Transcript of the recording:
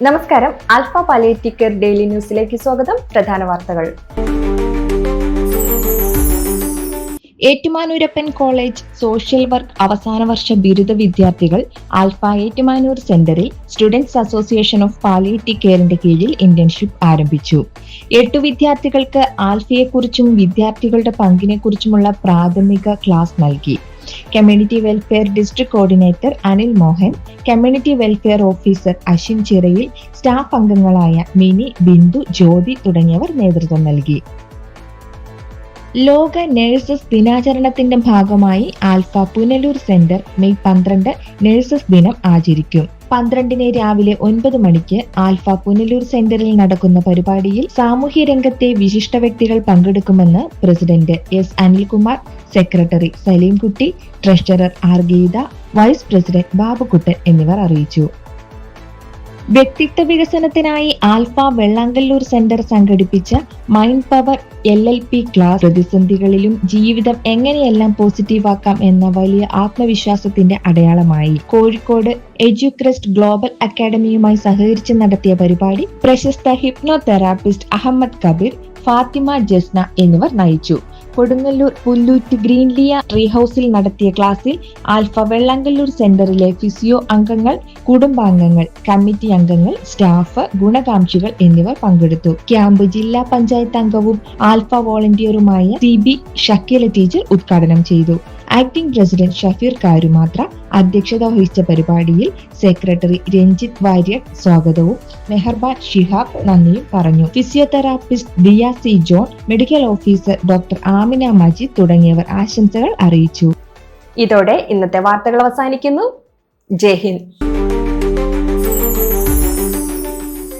നമസ്കാരം. Alpha palliative care daily ന്യൂസിലേക്ക് സ്വാഗതം. പ്രധാന വാർത്തകൾ. ഏറ്റുമാനൂരപ്പൻ കോളേജ് സോഷ്യൽ വർക്ക് അവസാന വർഷ ബിരുദ വിദ്യാർത്ഥികൾ ആൽഫ ഏറ്റുമാനൂർ സെന്ററിൽ സ്റ്റുഡൻസ് അസോസിയേഷൻ ഓഫ് പാലിയേറ്റീവ് കെയറിന്റെ കീഴിൽ ഇന്റേൺഷിപ്പ് ആരംഭിച്ചു. 8 വിദ്യാർത്ഥികൾക്ക് ആൽഫയെക്കുറിച്ചും വിദ്യാർത്ഥികളുടെ പങ്കിനെക്കുറിച്ചുമുള്ള പ്രാഥമിക ക്ലാസ് നൽകി. Community welfare district coordinator Anil Mohan, community welfare officer Ashwin Chirayil, staff അംഗങ്ങളായ മിനി, ബിന്ദു, ജ്യോതി തുടങ്ങിയവർ നേതൃത്വം നൽകി. ലോക നഴ്സസ് ദിനാചരണത്തിന്റെ ഭാഗമായി Alpha Punalur centre May 12 nurses ദിനം ആചരിക്കും. 12 രാവിലെ 9 മണിക്ക് ആൽഫ പുനലൂർ സെന്ററിൽ നടക്കുന്ന പരിപാടിയിൽ സാമൂഹ്യ രംഗത്തെ വിശിഷ്ട വ്യക്തികൾ പങ്കെടുക്കുമെന്ന് president S Anilkumar, secretary Salimkutty, treasurer R Geetha, vice president Babukuttan എന്നിവർ അറിയിച്ചു. വ്യക്തിത്വ വികസനത്തിനായി ആൽഫ വെള്ളാങ്കല്ലൂർ സെന്റർ സംഘടിപ്പിച്ച മൈൻഡ് പവർ LLP ക്ലാസ് പ്രതിസന്ധികളിലും ജീവിതം എങ്ങനെയെല്ലാം പോസിറ്റീവാക്കാം എന്ന വലിയ ആത്മവിശ്വാസത്തിന്റെ അടയാളമായി. കോഴിക്കോട് എഡ്യൂക്രസ്റ്റ് ഗ്ലോബൽ അക്കാദമിയുമായി സഹകരിച്ച് നടത്തിയ പരിപാടി പ്രശസ്ത ഹിപ്നോതെറാപ്പിസ്റ്റ് അഹമ്മദ് കബീർ, ഫാത്തിമ ജസ്ന എന്നിവർ നയിച്ചു. കൊടുങ്ങല്ലൂർ പുല്ലൂറ്റ് ഗ്രീൻലിയ ട്രീ ഹൌസിൽ നടത്തിയ ക്ലാസ്സിൽ ആൽഫ വെള്ളാങ്കല്ലൂർ സെന്ററിലെ ഫിസിയോ അംഗങ്ങൾ, കുടുംബാംഗങ്ങൾ, കമ്മിറ്റി അംഗങ്ങൾ, സ്റ്റാഫ്, ഗുണകാംക്ഷികൾ എന്നിവർ പങ്കെടുത്തു. ക്യാമ്പ് ജില്ലാ പഞ്ചായത്ത് അംഗവും ആൽഫ വോളണ്ടിയറുമായ CB ഷക്കീല ടീച്ചർ ഉദ്ഘാടനം ചെയ്തു. ആക്ടിംഗ് പ്രസിഡന്റ് ഷഫീർ കാരുമാത്ര അധ്യക്ഷത വഹിച്ച പരിപാടിയിൽ സെക്രട്ടറി രഞ്ജിത്ത് വാര്യർ സ്വാഗതവും മെഹർബാൻ ഷിഹാബ് നന്ദിയും പറഞ്ഞു. Physiotherapist Diya C John, medical officer doctor Amina Majeed തുടങ്ങിയവർ ആശംസകൾ അറിയിച്ചു. ഇതോടെ ഇന്നത്തെ വാർത്തകൾ അവസാനിക്കുന്നു. ജയ് ഹിന്ദ്.